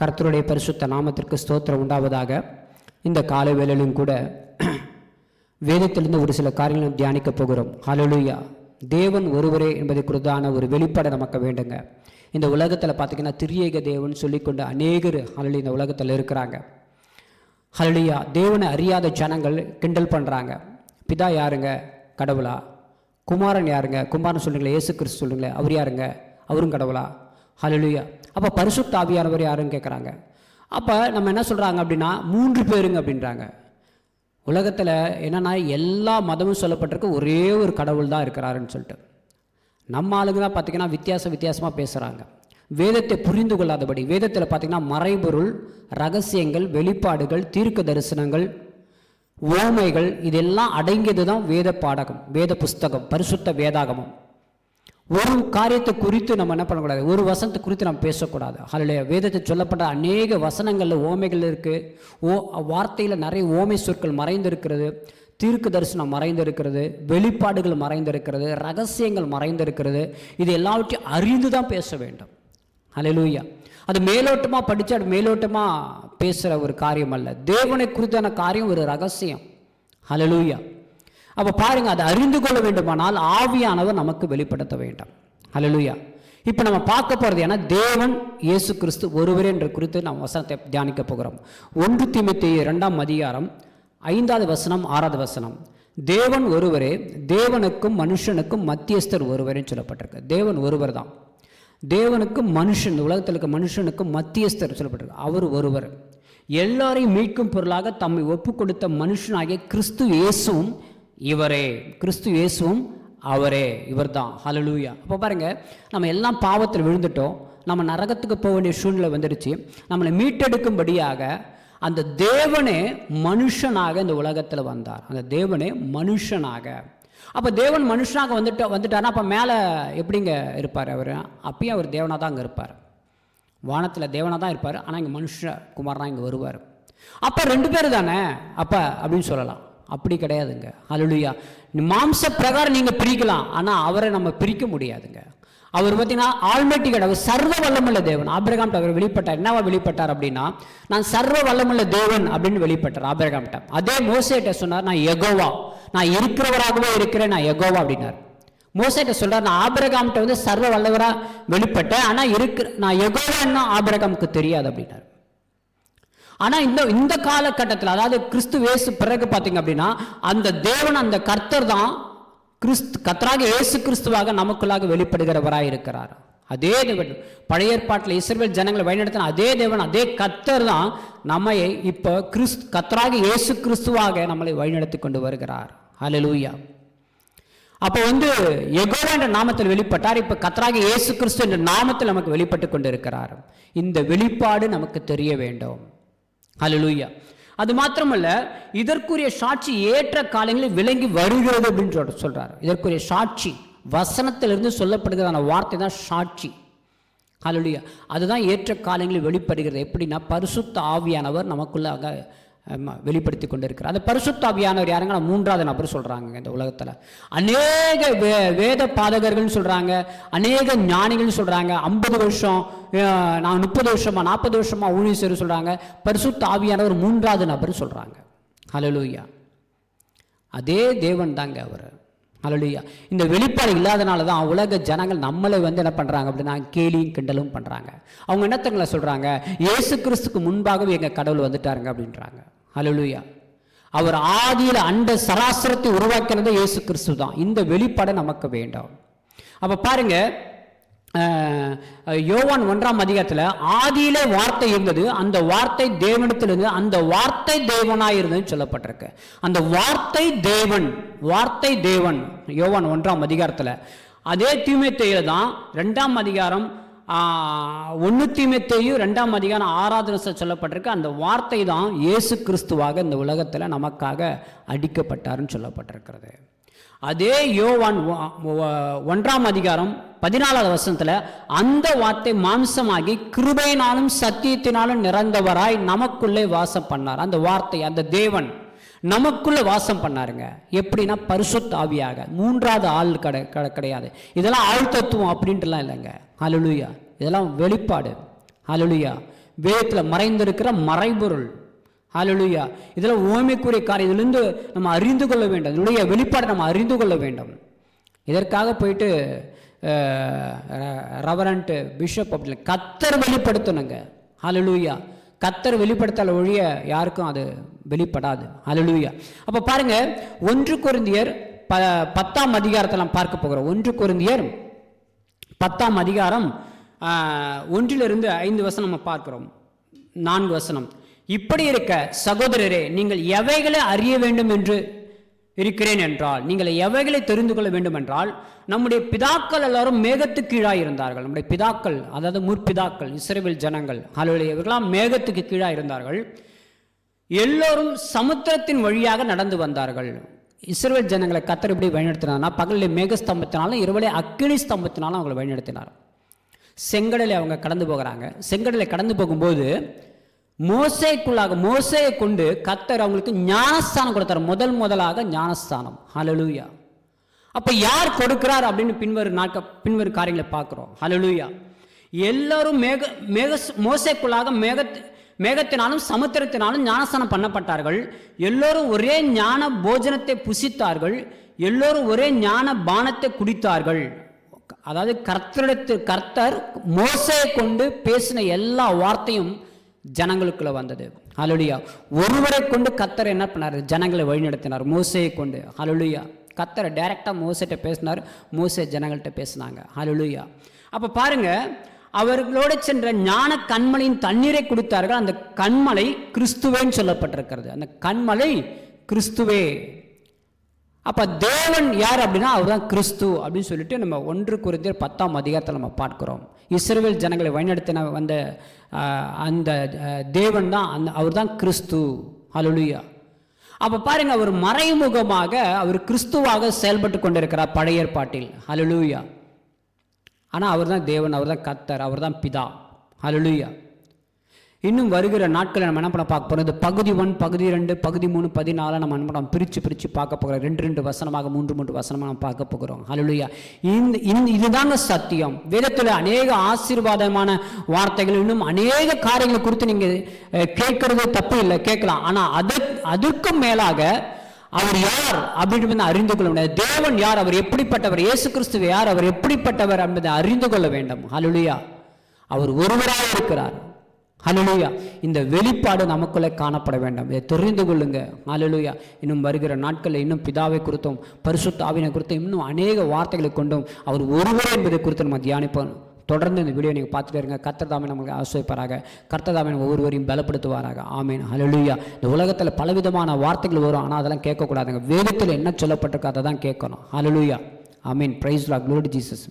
கர்த்தருடைய பரிசுத்த நாமத்திற்கு ஸ்தோத்திரம் உண்டாவதாக. இந்த காலை வேளையிலும் கூட வேதத்திலிருந்து ஒரு சில காரியங்களை தியானிக்க போகிறோம். ஹல்லேலூயா. தேவன் ஒருவரே என்பதை குறித்தான ஒரு வெளிப்பாடு நமக்கு வேண்டுங்க. இந்த உலகத்தில் பார்த்தீங்கன்னா திரியேக தேவன் சொல்லிக்கொண்டு அநேகர் ஹல்லேலூயா இந்த உலகத்தில் இருக்கிறாங்க. ஹல்லேலூயா. தேவனை அறியாத ஜனங்கள் கிண்டல் பண்ணுறாங்க. பிதா யாருங்க? கடவுளா? குமாரன் யாருங்க? குமாரன் சொல்லுங்களேன். இயேசு கிறிஸ்து சொல்லுங்களேன். அவர் யாருங்க? அவரும் கடவுளா? ஹல்லேலூயா. அப்போ பரிசுத்த ஆவியானவர் யாருன்னு கேட்குறாங்க. அப்போ நம்ம என்ன சொல்கிறாங்க அப்படின்னா 3 பேருங்க அப்படின்றாங்க. உலகத்தில் என்னென்னா எல்லா மதமும் சொல்லப்பட்டிருக்கு ஒரே ஒரு கடவுள் தான் இருக்கிறாருன்னு சொல்லிட்டு. நம்ம ஆளுங்க தான் பார்த்திங்கன்னா வித்தியாசமாக பேசுகிறாங்க. வேதத்தை புரிந்து கொள்ளாதபடி, வேதத்தில் பார்த்திங்கன்னா மறைபொருள், ரகசியங்கள், வெளிப்பாடுகள், தீர்க்க தரிசனங்கள், ஓமைகள் இதெல்லாம் அடங்கியது தான் வேத பாடகம், வேத புஸ்தகம், பரிசுத்த வேதாகமம். ஒரு காரியத்தை குறித்து நம்ம என்ன பண்ணக்கூடாது, ஒரு வசனத்தை குறித்து நம்ம பேசக்கூடாது. ஹல்லேலூயா. வேதத்தில் சொல்லப்பட்ட அநேக வசனங்களில் ஓமைகள் இருக்குது. வார்த்தையில் நிறைய ஓமை சொற்கள் மறைந்திருக்கிறது, தீர்க்க தரிசனம் மறைந்திருக்கிறது, வெளிப்பாடுகள் மறைந்திருக்கிறது, ரகசியங்கள் மறைந்திருக்கிறது. இது எல்லாவற்றையும் அறிந்து தான் பேச வேண்டும். ஹல்லேலூயா. அது மேலோட்டமாக படித்து அது மேலோட்டமாக பேசுகிற ஒரு காரியம் அல்ல. தேவனை குறித்தான காரியம் ஒரு ரகசியம். ஹல்லேலூயா. அப்போ பாருங்க, அதை அறிந்து கொள்ள வேண்டுமானால் ஆவியானவர் நமக்கு வெளிப்படுத்த வேண்டும். ஹல்லேலூயா. இப்போ நம்ம பார்க்க போகிறது ஏன்னா தேவன் இயேசு கிறிஸ்து ஒருவரே என்ற குறித்து நம்ம வசனத்தை தியானிக்க போகிறோம். 1 தீமோத்தேயு 2ஆம் அதிகாரம் 5வது வசனம் 6வது வசனம். தேவன் ஒருவரே, தேவனுக்கும் மனுஷனுக்கும் மத்தியஸ்தர் ஒருவரே சொல்லப்பட்டிருக்கு. தேவன் ஒருவர் தான். தேவனுக்கும் மனுஷன், உலகத்தில் இருக்க மனுஷனுக்கும் மத்தியஸ்தர் சொல்லப்பட்டிருக்கு. அவர் ஒருவர். எல்லாரையும் மீட்கும் பொருளாக தம்மை ஒப்பு கொடுத்த மனுஷனாகிய கிறிஸ்து இயேசுவும் இவரே. கிறிஸ்து இயேசுவும் அவரே, இவர் தான். ஹல்லேலூயா. அப்போ பாருங்க, நம்ம எல்லாம் பாவத்தில் விழுந்துட்டோம். நம்ம நரகத்துக்கு போக வேண்டிய சூழ்நிலை வந்துடுச்சு. நம்மளை மீட்டெடுக்கும்படியாக அந்த தேவனே மனுஷனாக இந்த உலகத்தில் வந்தார். அந்த தேவனே மனுஷனாக. அப்போ தேவன் மனுஷனாக வந்துட்டார்னா அப்போ மேலே எப்படிங்க இருப்பார் அவர்? அப்பயும் அவர் தேவனாக தான் அங்கே இருப்பார். வானத்தில் தேவனாக தான் இருப்பார். ஆனால் இங்கே மனுஷ குமாரனாக இங்கே வருவார். அப்போ 2 பேர் தானே அப்போ அப்படின்னு சொல்லலாம். அப்படி கிடையாதுங்க. ஹல்லேலூயா. மாம்ச பிரகாரம் நீங்கள் பிரிக்கலாம், ஆனால் அவரை நம்ம பிரிக்க முடியாதுங்க. அவர் பார்த்தீங்கன்னா ஆல்மைட்டி காட், அவர் சர்வ வல்லமுள்ள தேவன். ஆபிரகாம்கிட்ட அவர் வெளிப்பட்டார். என்னவா வெளிப்பட்டார் அப்படின்னா, நான் சர்வ வல்லமுள்ள தேவன் அப்படின்னு வெளிப்பட்டார் ஆபிரகாம்கிட்ட. அதே மோசேட்ட சொன்னார், நான் யெகோவா, நான் இருக்கிறவராகவே இருக்கிறேன், நான் யெகோவா அப்படின்னார். மோசேட்ட சொல்றார், நான் ஆபிரகாம்கிட்ட வந்து சர்வ வல்லவரா வெளிப்பட்டேன், ஆனால் நான் யெகோவான்னு ஆபிரகாமுக்கு தெரியாது அப்படின்னார். ஆனால் இந்த காலகட்டத்தில், அதாவது கிறிஸ்து இயேசு பிறகு பார்த்தீங்க அப்படின்னா, அந்த தேவன், அந்த கர்த்தர் தான் கர்த்தராக இயேசு கிறிஸ்துவாக நமக்குள்ளாக வெளிப்படுகிறவராக இருக்கிறார். அதே தேவன் பழைய ஏற்பாட்டில் இஸ்ரவேல் ஜனங்களை வழிநடத்தின அதே தேவன், அதே கர்த்தர் தான் நம்மை இப்போ கர்த்தராக இயேசு கிறிஸ்துவாக நம்மளை வழிநடத்தி கொண்டு வருகிறார். ஹல்லேலூயா. அப்போ யெகோவா என்ற நாமத்தில் வெளிப்பட்டார். இப்போ கர்த்தராக இயேசு கிறிஸ்து என்ற நாமத்தில் நமக்கு வெளிப்பட்டு கொண்டு இருக்கிறார். இந்த வெளிப்பாடு நமக்கு தெரிய வேண்டும். ஹல்லேலூயா. அது மாத்திரமல்ல, இதற்குரிய சாட்சி ஏற்ற காலங்களில் விளங்கி வருகிறது அப்படின்னு சொல்றாரு. இதற்குரிய சாட்சி வசனத்திலிருந்து சொல்லப்படுகிறதான வார்த்தை தான் சாட்சி. ஹல்லேலூயா. அதுதான் ஏற்ற காலங்களில் வெளிப்படுகிறது. எப்படின்னா, பரிசுத்த ஆவியானவர் நமக்குள்ளாக வெளிப்படுத்தி கொண்டு இருக்கிறார். அந்த பரிசுத்த ஆவியானவர் யாருங்க? 3வது நபர் சொல்றாங்க. இந்த உலகத்தில் அநேக வேத பாதகர்கள் சொல்றாங்க, அநேக ஞானிகள் சொல்றாங்க. 50 வருஷம், நான் 30 வருஷமா 40 வருஷமா ஊழியம் செய்ய சொல்றாங்க. பரிசுத்த ஆவியானவர் 3வது நபர் சொல்றாங்க. ஹல்லேலூயா. அதே தேவன் தாங்க அவர். ஹல்லேலூயா. இந்த வெளிப்பாடு இல்லாதனால தான் உலக ஜனங்கள் நம்மளை என்ன பண்ணுறாங்க அப்படின்னா கேலியும் கிண்டலும் பண்ணுறாங்க. அவங்க என்னத்தங்களை சொல்கிறாங்க, இயேசு கிறிஸ்துக்கு முன்பாகவே எங்கள் கடவுள் வந்துட்டாருங்க அப்படின்றாங்க. ஹல்லேலூயா. அவர் ஆதியில் அண்ட சராசரத்தை உருவாக்கினது இயேசு கிறிஸ்து தான். இந்த வெளிப்பாடு நமக்கு வேண்டும். அப்போ பாருங்க, யோவான் 1ஆம் அதிகாரத்தில் ஆதியிலே வார்த்தை இருந்தது, அந்த வார்த்தை தேவனிடத்தில் இருந்தது, அந்த வார்த்தை தேவனாய் இருந்ததுன்னு சொல்லப்பட்டிருக்கு. அந்த வார்த்தை தேவன் யோவான் 1ஆம் அதிகாரத்தில். அதே தீமோத்தேயுல தான் 2ஆம் அதிகாரம் 1 தீமோத்தேயு 2ஆம் அதிகாரம் 6வது வசனம் சொல்லப்பட்டிருக்கு. அந்த வார்த்தை தான் இயேசு கிறிஸ்துவாக இந்த உலகத்தில் நமக்காக அடிக்கப்பட்டாருன்னு சொல்லப்பட்டிருக்கிறது. அதே யோவான் 1ஆம் அதிகாரம் 14வது வசனத்தில் அந்த வார்த்தை மாம்சமாகி கிருபையினாலும் சத்தியத்தினாலும் நிறைந்தவராய் நமக்குள்ளே வாசம் பண்ணார். அந்த வார்த்தை, அந்த தேவன் நமக்குள்ள வாசம் பண்ணாருங்க. எப்படின்னா பரிசுத்த ஆவியாக. 3வது ஆள் கிடையாது. இதெல்லாம் ஆள் தத்துவம் அப்படின்ட்டுலாம் இல்லைங்க. ஹல்லேலூயா. இதெல்லாம் வெளிப்பாடு. ஹல்லேலூயா. வேதத்தில் மறைந்திருக்கிற மறைபொருள். ஹல்லேலூயா. இதெல்லாம் ஓமைக்குரிய காரியம். இதிலிருந்து நம்ம அறிந்து கொள்ள வேண்டும், இதனுடைய வெளிப்பாடை நம்ம அறிந்து கொள்ள வேண்டும். இதற்காக போயிட்டு ரெவரண்ட் பிஷப் அப்படி கர்த்தர் வெளிப்படுத்தணுங்க. ஹல்லேலூயா. கர்த்தர் வெளிப்படுத்தால ஒழிய யாருக்கும் அது வெளிப்படாது. ஹல்லேலூயா. அப்போ பாருங்க, 1 கொரிந்தியர் 10ஆம் அதிகாரத்தை நாம் பார்க்க போகிறோம். 1 கொரிந்தியர் 10ஆம் அதிகாரம் 1 to 5 நம்ம பார்க்கிறோம். 4 வசனம். இப்படி இருக்க சகோதரரே, நீங்கள் எவைகளை அறிய வேண்டும் என்று இருக்கிறேன் என்றால், நீங்கள் எவைகளை தெரிந்து கொள்ள வேண்டும் என்றால், நம்முடைய பிதாக்கள் எல்லாரும் மேகத்துக்கு கீழாக இருந்தார்கள். நம்முடைய பிதாக்கள், அதாவது முற்பிதாக்கள், இஸ்ரவேல் ஜனங்கள், ஹல்லேலூயா, இவர்களாம் மேகத்துக்கு கீழாக இருந்தார்கள். எல்லோரும் சமுத்திரத்தின் வழியாக நடந்து வந்தார்கள். இஸ்ரவேல் ஜனங்களை கர்த்தர் எப்படி வழிநடத்தினார்னா, பகலில் மேகஸ்தம்பத்தினாலும் இரவிலே அக்கினி ஸ்தம்பத்தினாலும் அவங்களை வழிநடத்தினார். செங்கடலை அவங்க கடந்து போகிறாங்க. செங்கடலை கடந்து போகும்போது மோசேயை கொண்டு கர்த்தர் அவங்களுக்கு ஞானஸ்தானம் கொடுத்தார். முதலாக ஞானஸ்தானம். ஹல்லேலூயா. அப்ப யார் கொடுக்கிறார் அப்படின்னு பின்வரும் காரியங்களை பார்க்கிறோம். ஹல்லேலூயா. எல்லாரும் மோசேக்குள்ளாக மேகத்தினாலும் சமுத்திரத்தினாலும் ஞானஸ்தானம் பண்ணப்பட்டார்கள். எல்லோரும் ஒரே ஞான போஜனத்தை புசித்தார்கள். எல்லோரும் ஒரே ஞான பானத்தை குடித்தார்கள். அதாவது கர்த்தர் மோசேயை கொண்டு பேசின எல்லா வார்த்தையும் ஜனங்களுக்குள்ள வந்தது. ஹல்லேலூயா. ஒருவரை கொண்டு கர்த்தர் என்ன பண்ணார்? ஜனங்களை வழிநடத்தினார் மோசேயை கொண்டு. ஹல்லேலூயா. கர்த்தர் டைரக்டா மோசேட்ட பேசினார், மோசே ஜனங்கள்கிட்ட பேசினாங்க. ஹல்லேலூயா. அப்ப பாருங்க, அவர்களோடு சென்ற ஞான கண்மலையின் தண்ணீரை குடித்தார்கள். அந்த கண்மலை கிறிஸ்துவேன்னு சொல்லப்பட்டிருக்கிறது. அந்த கண்மலை கிறிஸ்துவே. அப்ப தேவன் யார் அப்படின்னா அவர் தான் கிறிஸ்து அப்படின்னு சொல்லிட்டு நம்ம 1 கொரிந்தியர் 10ஆம் அதிகாரத்தில் நம்ம பார்க்கிறோம். இஸ்ரவேல் ஜனங்களை வழிநடத்தின வந்த அந்த தேவன் தான், அவர் தான் கிறிஸ்து. ஹல்லேலூயா. அப்ப பாருங்க, அவர் மறைமுகமாக அவர் கிறிஸ்துவாக செயல்பட்டு கொண்டிருக்கிறார் பழைய ஏற்பாட்டில். ஹல்லேலூயா. ஆனா அவர் தான் தேவன், அவர் தான் கர்த்தர், அவர் தான் பிதா. ஹல்லேலூயா. இன்னும் வருகிற நாட்களை நம்ம என்ன பண்ண பார்க்க போகிறோம்? இது பகுதி 1, பகுதி 2, பகுதி 3, 14 நம்ம என்ன பண்ணோம்? பிரித்து பார்க்க போகிறோம். 2 வசனமாக 3 வசனமாக நம்ம பார்க்க போகிறோம். ஹல்லேலூயா. இதுதாங்க சத்தியம். வேதத்தில் அநேக ஆசீர்வாதமான வார்த்தைகள், இன்னும் அநேக காரியங்களை குறித்து நீங்கள் கேட்கறது தப்பு இல்லை, கேட்கலாம். ஆனால் அதற்கும் மேலாக அவர் யார் அப்படின்னு அறிந்து கொள்ள முடியாது. தேவன் யார், அவர் எப்படிப்பட்டவர், இயேசு கிறிஸ்து யார், அவர் எப்படிப்பட்டவர் என்பதை அறிந்து கொள்ள வேண்டும். ஹல்லேலூயா. அவர் ஒருவராக இருக்கிறார். ஹல்லேலூயா. இந்த வெளிப்பாடு நமக்குள்ளே காணப்பட வேண்டும். இதை தெரிந்து கொள்ளுங்க. ஹல்லேலூயா. இன்னும் வருகிற நாட்களில் இன்னும் பிதாவை குறித்தும் பரிசுத்த ஆவியை குறித்தும் இன்னும் அநேக வார்த்தைகளை கொண்டும் அவர் ஒருவரே என்பதை குறித்து நம்ம தியானிப்போம். தொடர்ந்து இந்த வீடியோ நீங்கள் பார்த்துட்டே இருங்க. கர்த்தர் தாமே நமக்கு ஆசீர்வதிப்பாராக. கர்த்தர் தாமே ஒவ்வொருவரையும் பலப்படுத்துவாராக. ஆமென். ஹல்லேலூயா. இந்த உலகத்தில் பலவிதமான வார்த்தைகள் வரும், ஆனால் அதெல்லாம் கேட்கக்கூடாதுங்க. வேதத்தில் என்ன சொல்லப்பட்டிருக்கோ அதை தான் கேட்கணும். Hallelujah. Amen. Praise the lord. Glory to Jesus.